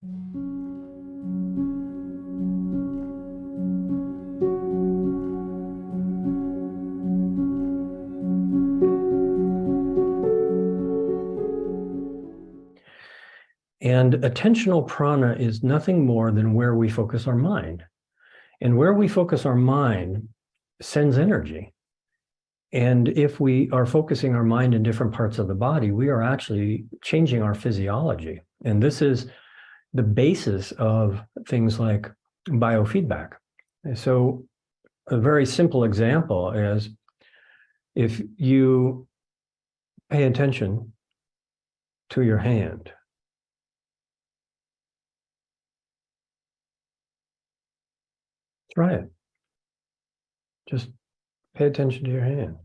And attentional prana is nothing more than where we focus our mind. And where we focus our mind sends energy. And if we are focusing our mind in different parts of the body, we are actually changing our physiology. And this is the basis of things like biofeedback. So a very simple example is if you pay attention to your hand. Try it. Just pay attention to your hand.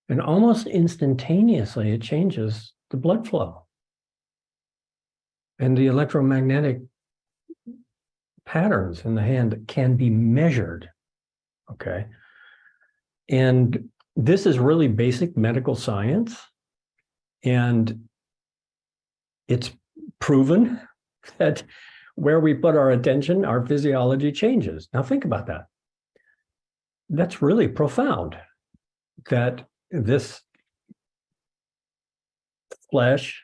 And almost instantaneously, it changes the blood flow. And the electromagnetic patterns in the hand can be measured. Okay. And this is really basic medical science. And it's proven that where we put our attention, our physiology changes. Now think about that. That's really profound, that this flesh,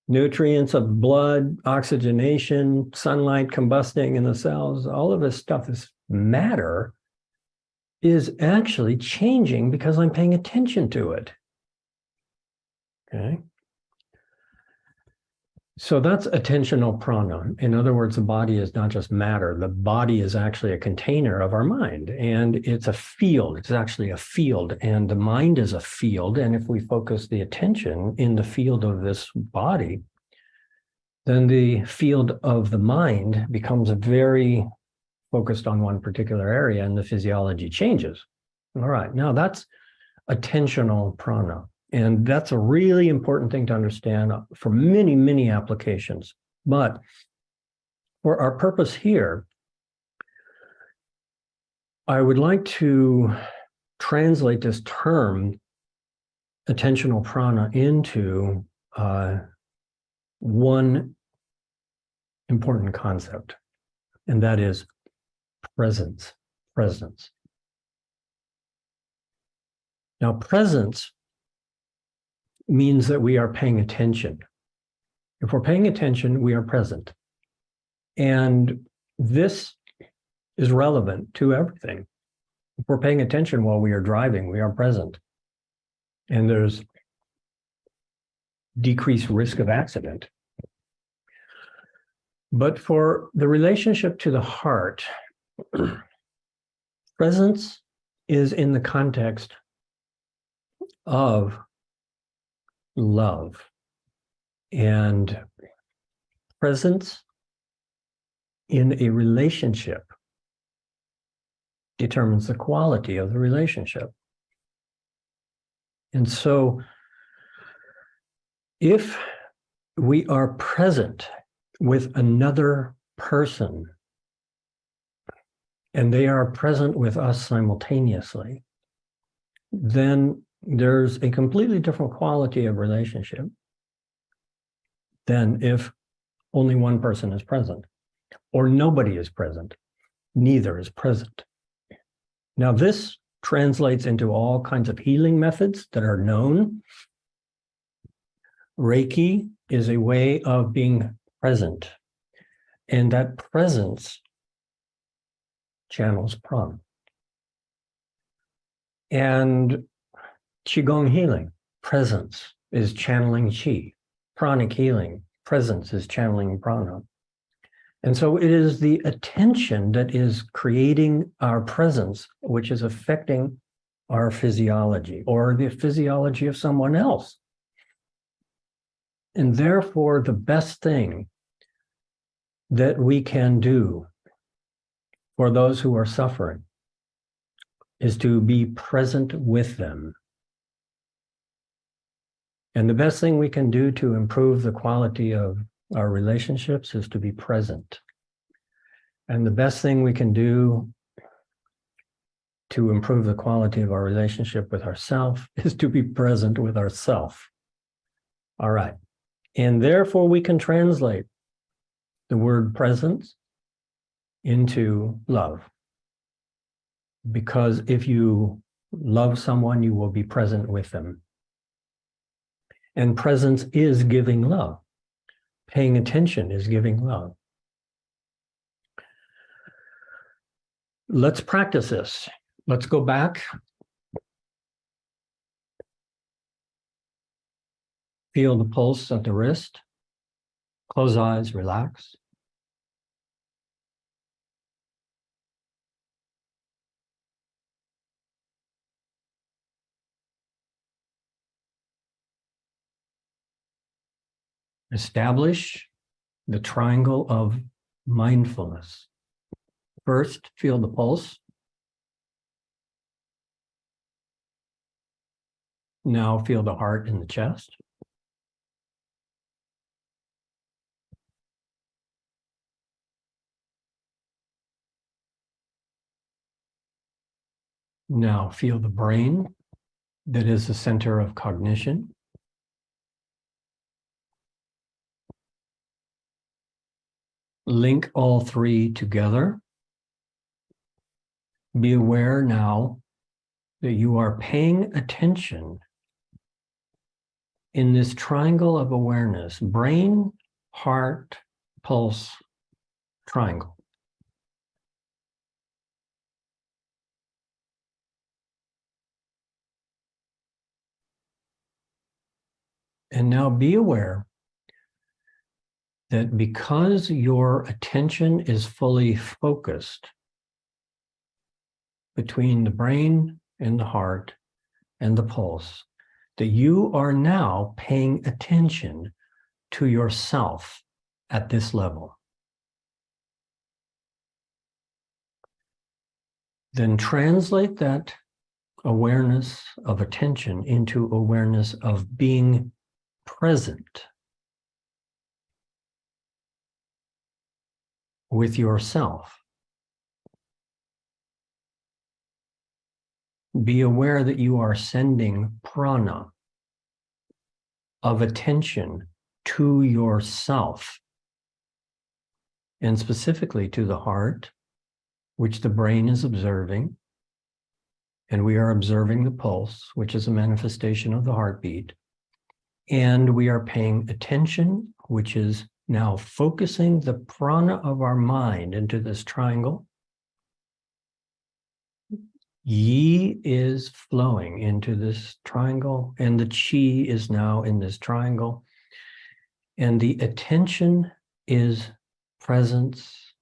nutrients of blood, oxygenation, sunlight combusting in the cells, all of this stuff, this matter, is actually changing because I'm paying attention to it. Okay. So that's attentional prana. In other words, the body is not just matter. The body is actually a container of our mind, and it's a field. It's actually a field, and the mind is a field. And if we focus the attention in the field of this body, then the field of the mind becomes very focused on one particular area, and the physiology changes. All right, now that's attentional prana. And that's a really important thing to understand for many, many applications. But for our purpose here, I would like to translate this term, attentional prana, into one important concept, and that is presence. Presence. Now, presence means that we are paying attention. If we're paying attention, we are present. And this is relevant to everything. If we're paying attention while we are driving, we are present. And there's decreased risk of accident. But for the relationship to the heart, presence is in the context of love, and presence in a relationship determines the quality of the relationship. And so if we are present with another person and they are present with us simultaneously, then there's a completely different quality of relationship than if only one person is present, or nobody is present, neither is present. Now, this translates into all kinds of healing methods that are known. Reiki is a way of being present, and that presence channels prana. And Qigong healing, presence is channeling qi. Pranic healing, presence is channeling prana. And so it is the attention that is creating our presence, which is affecting our physiology or the physiology of someone else. And therefore, the best thing that we can do for those who are suffering is to be present with them. And the best thing we can do to improve the quality of our relationships is to be present. And the best thing we can do to improve the quality of our relationship with ourselves is to be present with ourselves. All right. And therefore, we can translate the word presence into love. Because if you love someone, you will be present with them. And presence is giving love. Paying attention is giving love. Let's practice this. Let's go back. Feel the pulse at the wrist. Close eyes, relax. Establish the triangle of mindfulness. First, feel the pulse. Now feel the heart in the chest. Now feel the brain that is the center of cognition. Link all three together. Be aware now that you are paying attention in this triangle of awareness, brain, heart, pulse, triangle. And now be aware that because your attention is fully focused between the brain and the heart and the pulse, that you are now paying attention to yourself at this level. Then translate that awareness of attention into awareness of being present with yourself. Be aware that you are sending prana of attention to yourself, and specifically to the heart, which the brain is observing, and we are observing the pulse, which is a manifestation of the heartbeat, and we are paying attention, which is now focusing the prana of our mind into this triangle. Yi is flowing into this triangle, and the chi is now in this triangle. And the attention is presence,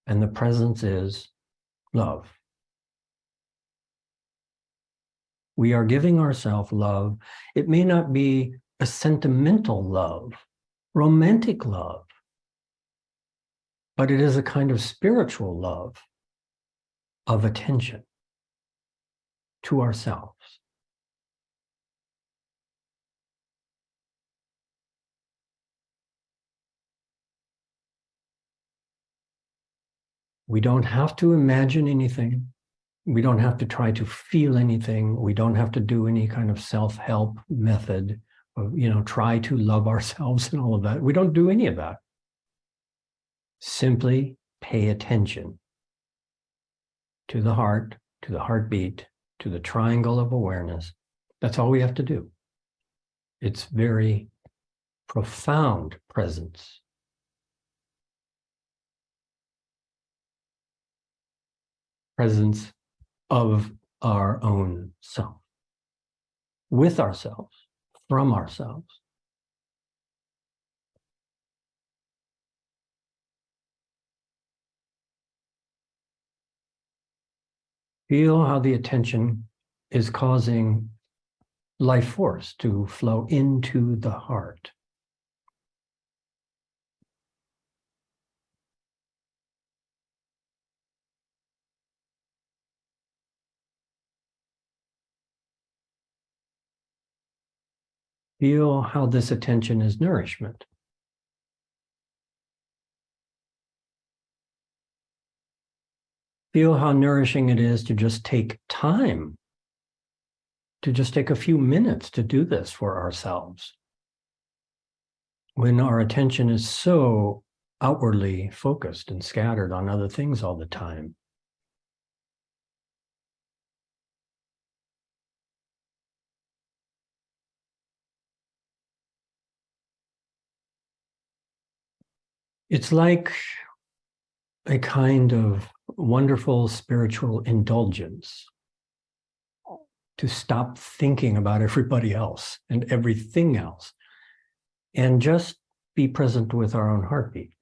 and the presence is love. We are giving ourselves love. It may not be a sentimental love, romantic love, but it is a kind of spiritual love of attention to ourselves. We don't have to imagine anything. We don't have to try to feel anything. We don't have to do any kind of self-help method of, try to love ourselves and all of that. We don't do any of that. Simply pay attention to the heart, to the heartbeat, to the triangle of awareness. That's all we have to do. It's very profound presence. Presence of our own self, with ourselves, from ourselves. Feel how the attention is causing life force to flow into the heart. Feel how this attention is nourishment. Feel how nourishing it is to just take time, to just take a few minutes to do this for ourselves. when our attention is so outwardly focused and scattered on other things all the time. It's like a kind of wonderful spiritual indulgence to stop thinking about everybody else and everything else and just be present with our own heartbeat.